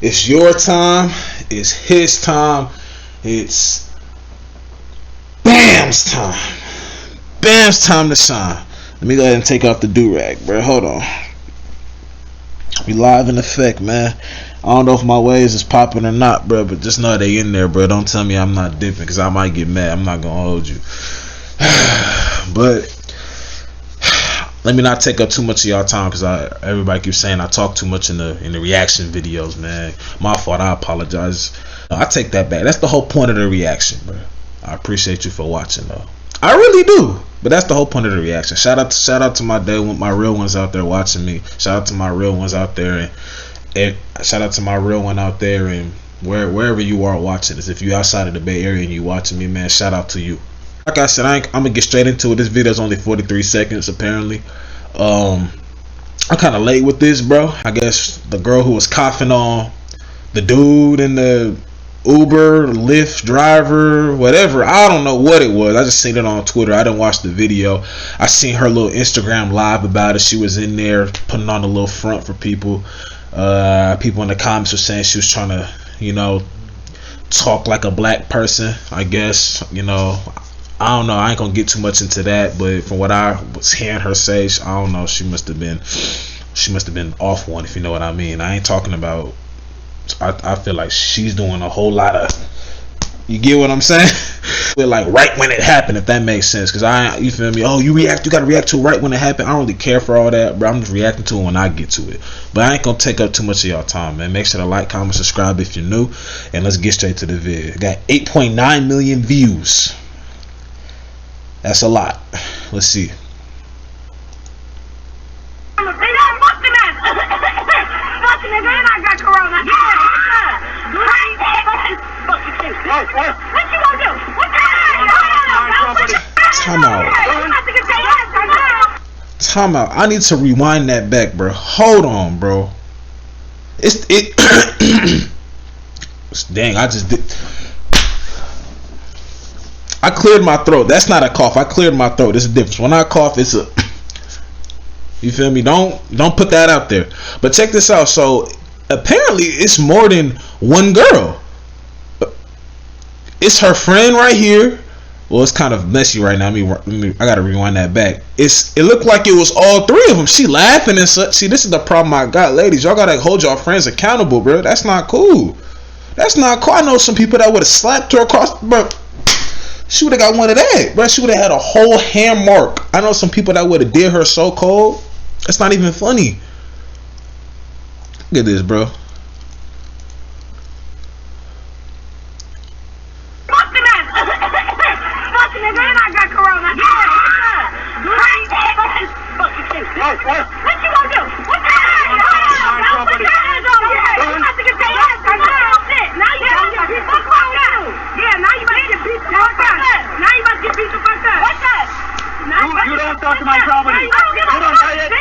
It's your time. It's his time. It's Bam's time. Bam's time to shine. Let me go ahead and take off the do-rag, bro. Hold on. We live in effect, man. I don't know if my waves is popping or not, bro, but just know they in there, bro. Don't tell me I'm not dipping, because I might get mad. I'm not gonna hold you. But let me not take up too much of y'all time, because everybody keeps saying I talk too much in the reaction videos, man. My fault. I apologize. I take that back. That's the whole point of the reaction, bro. I appreciate you for watching, though. I really do. But that's the whole point of the reaction. Shout out to my my real ones out there watching me. Shout out to my real ones out there, and shout out to my real one out there, and wherever you are watching this. If you outside of the Bay Area and you watching me, man, shout out to you. Like I said, I'm gonna get straight into it. This video is only 43 seconds apparently. I'm kind of late with this, bro. I guess the girl who was coughing on the dude in the Uber, Lyft driver, whatever. I don't know what it was. I just seen it on Twitter. I didn't watch the video. I seen her little Instagram live about it. She was in there putting on a little front for people. People in the comments were saying she was trying to, you know, talk like a black person, I guess. You know, I don't know. I ain't gonna get too much into that, but from what I was hearing her say, I don't know. She must have been off one, if you know what I mean. I ain't talking about. I feel like she's doing a whole lot of, you get what I'm saying? Like right when it happened, if that makes sense. Cause you feel me? Oh, you gotta react to it right when it happened. I don't really care for all that, bro. I'm just reacting to it when I get to it. But I ain't gonna take up too much of y'all time, man. Make sure to like, comment, subscribe if you're new, and let's get straight to the video. Got 8.9 million views. That's a lot. Let's see. Time out. I need to rewind that back, bro. Hold on, bro. Dang, I just did. I cleared my throat. That's not a cough. I cleared my throat. There's a difference. When I cough, it's a. You feel me? Don't put that out there. But check this out. So apparently, it's more than one girl. It's her friend right here. Well, it's kind of messy right now. I gotta rewind that back. It looked like it was all three of them. She laughing and such. See, this is the problem I got, ladies. Y'all gotta hold y'all friends accountable, bro. That's not cool. That's not cool. I know some people that would have slapped her across, bro. She would have got one of that, bro. She would have had a whole hand mark. I know some people that would have did her so cold. That's not even funny. Look at this, bro. You don't talk to my property. You don't buy it.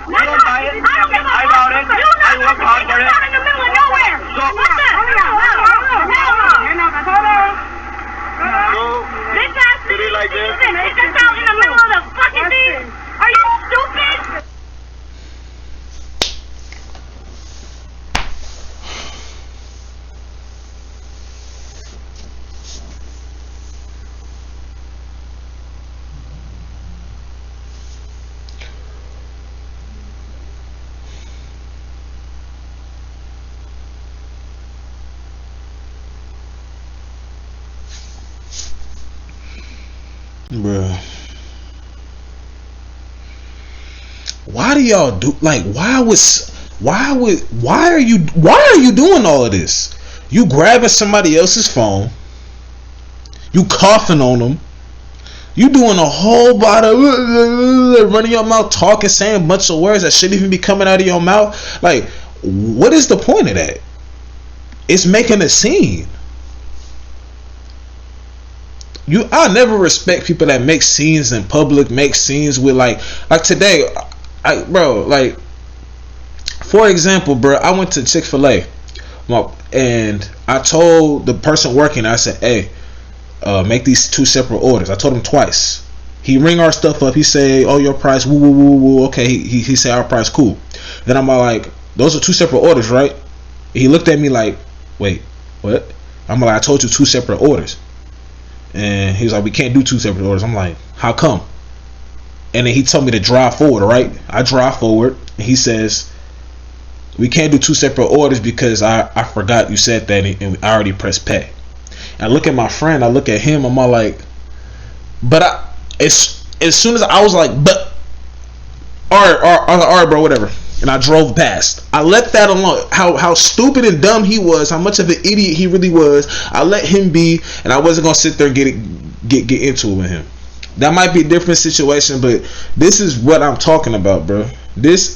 You don't buy it. I bought it. I work hard for it. In the middle of nowhere. So, This ass did he like this? It's just out in the middle of the fucking thing. Are you stupid? Bruh, why do y'all do, like, why are you doing all of this? You grabbing somebody else's phone, you coughing on them, you doing a whole lot of running your mouth, talking, saying a bunch of words that shouldn't even be coming out of your mouth. Like, what is the point of that? It's making a scene. I never respect people that make scenes in public, make scenes with like today, bro, like, for example, bro, I went to Chick-fil-A and I told the person working, I said, hey, make these 2 separate orders. I told him twice. He ring our stuff up, he say, oh, your price, woo woo woo woo, okay, he say our price, cool. Then I'm like, those are 2 separate orders, right? He looked at me like, wait, what? I'm like, I told you 2 separate orders. And he was like, we can't do 2 separate orders. I'm like, how come? And then he told me to drive forward, right? I drive forward. And he says, we can't do 2 separate orders because I forgot you said that and I already pressed pay. And I look at my friend, I look at him, I'm all like, but as soon as I was like, but alright, bro, whatever. And I drove past. I let that alone. How stupid and dumb he was, how much of an idiot he really was. I let him be, and I wasn't gonna sit there and get into it with him. That might be a different situation, but this is what I'm talking about, bro.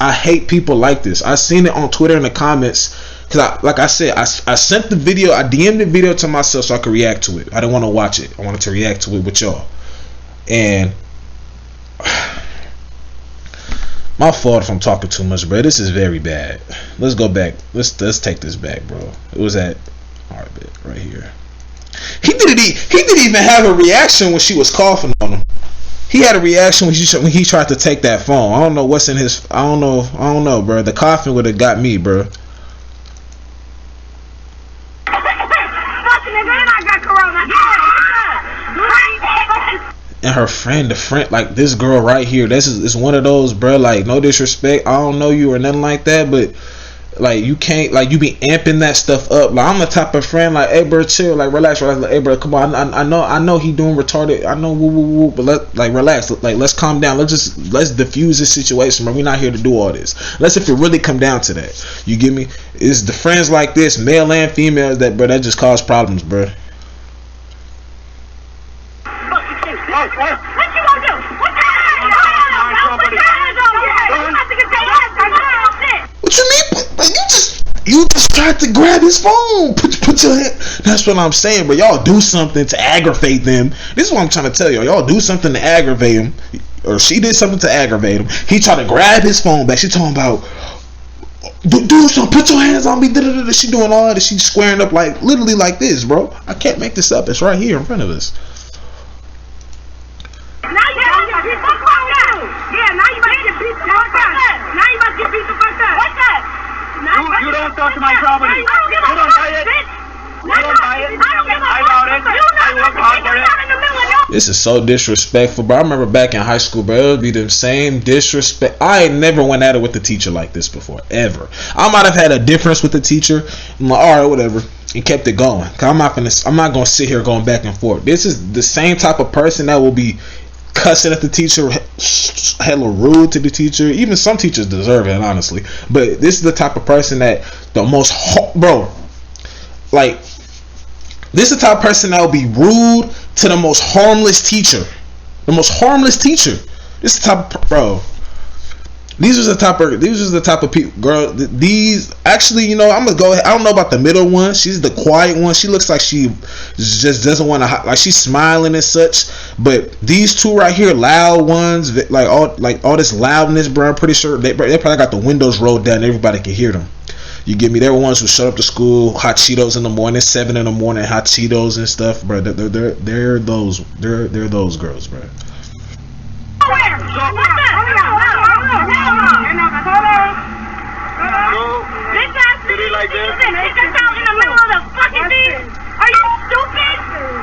I hate people like this. I seen it on Twitter in the comments, cause like I said, I sent the video, I DM'd the video to myself so I could react to it. I didn't want to watch it. I wanted to react to it with y'all. And my fault if I'm talking too much, bro. This is very bad. Let's go back. Let's take this back, bro. It was at right here. He didn't even have a reaction when she was coughing on him. He had a reaction when he tried to take that phone. I don't know what's in his. I don't know, bro. The coughing would have got me, bro. And her friend, like this girl right here, it's one of those, bro. Like, no disrespect, I don't know you or nothing like that, but like you can't, like, you be amping that stuff up. Like, I'm the type of friend, like, hey bro, chill, like relax. Like, hey bro, come on, I know he doing retarded, I know, woo, but relax, like let's calm down. Let's diffuse this situation, bro. We're not here to do all this. Let's, if it really come down to that, you get me? It's the friends like this, male and female, that just cause problems, bro. What you gonna do? What you mean? You just tried to grab his phone. Put your hand. That's what I'm saying, but y'all do something to aggravate them. This is what I'm trying to tell y'all. Y'all do something to aggravate him, or she did something to aggravate him. He tried to grab his phone back. She talking about, do something. Put your hands on me. She doing all that. She squaring up like literally like this, bro. I can't make this up. It's right here in front of us. You don't talk to my property. You don't buy it. You don't buy it. I bought it. I worked hard for it. This is so disrespectful, bro. I remember back in high school, bro, it would be the same disrespect. I ain't never went at it with the teacher like this before, ever. I might have had a difference with the teacher. I'm like, all right, whatever, and kept it going. Cause I'm not gonna sit here going back and forth. This is the same type of person that will be cussing at the teacher, hella rude to the teacher. Even some teachers deserve it, honestly. But this is the type of person that the most, bro, like, this is the type of person that will be rude to the most harmless teacher. The most harmless teacher. This is the type of, bro. These are the type of people, girl. These, actually, you know, I'm gonna go ahead. I don't know about the middle one. She's the quiet one. She looks like she just doesn't want to, like, she's smiling and such. But these two right here, loud ones, like all this loudness, bro. I'm pretty sure they probably got the windows rolled down. Everybody can hear them. You get me? They're the ones who shut up to school, hot Cheetos in the morning, 7 in the morning, hot Cheetos and stuff, bro. They're those girls, bro. Like this? Listen, it's just out in the middle of the fucking thing. Are you stupid?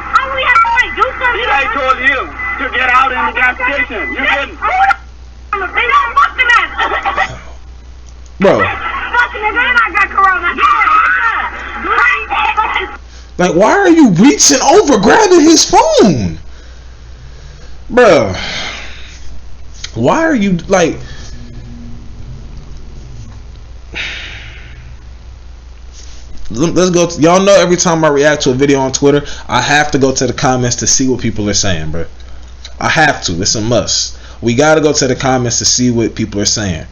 How do we have to like do something? I told you to get out in the gas station. You didn't. They don't fuck the man. Bro. Fucking nigga, and I got corona. Like, why are you reaching over, grabbing his phone? Bro. Why are you, like... Let's go. Y'all know every time I react to a video on Twitter, I have to go to the comments to see what people are saying, bro. I have to. It's a must. We gotta go to the comments to see what people are saying.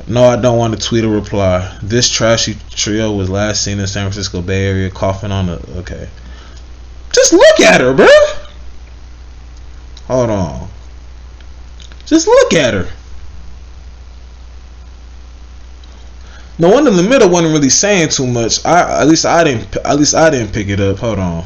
No, I don't want to tweet or reply. This trashy trio was last seen in San Francisco Bay Area coughing on the... Okay. Just look at her, bro. Hold on. Just look at her. The one in the middle wasn't really saying too much. At least I didn't pick it up. Hold on.